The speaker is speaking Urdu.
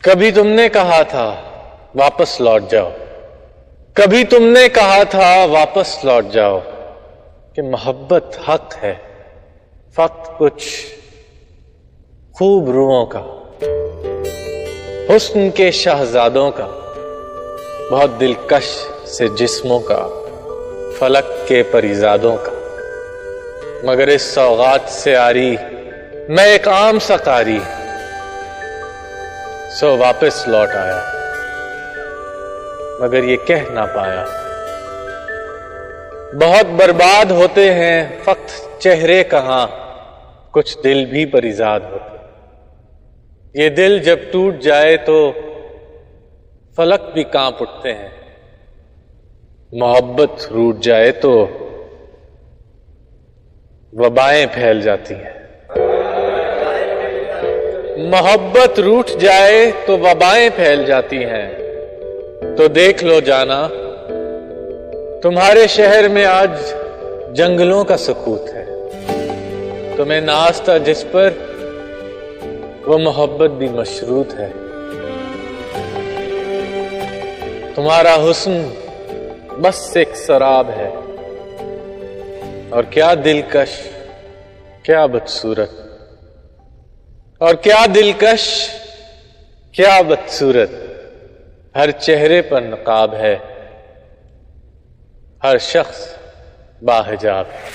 کبھی تم نے کہا تھا واپس لوٹ جاؤ، کبھی تم نے کہا تھا واپس لوٹ جاؤ کہ محبت حق ہے، فقط کچھ خوب روحوں کا، حسن کے شہزادوں کا، بہت دلکش سے جسموں کا، فلک کے پریزادوں کا، مگر اس سوغات سے آری میں ایک عام سا قاری، سو واپس لوٹ آیا مگر یہ کہہ نہ پایا، بہت برباد ہوتے ہیں فقط چہرے کہاں، کچھ دل بھی پریزاد ہوتے، یہ دل جب ٹوٹ جائے تو فلک بھی کانپ اٹھتے ہیں، محبت روٹ جائے تو وبائیں پھیل جاتی ہیں، محبت روٹ جائے تو وبائیں پھیل جاتی ہیں، تو دیکھ لو جانا تمہارے شہر میں آج جنگلوں کا سکوت ہے، تمہیں ناز تھا جس پر وہ محبت بھی مشروط ہے، تمہارا حسن بس ایک سراب ہے، اور کیا دلکش، کیا بدصورت، اور کیا دلکش، کیا بدصورت، ہر چہرے پر نقاب ہے، ہر شخص باحجاب ہے۔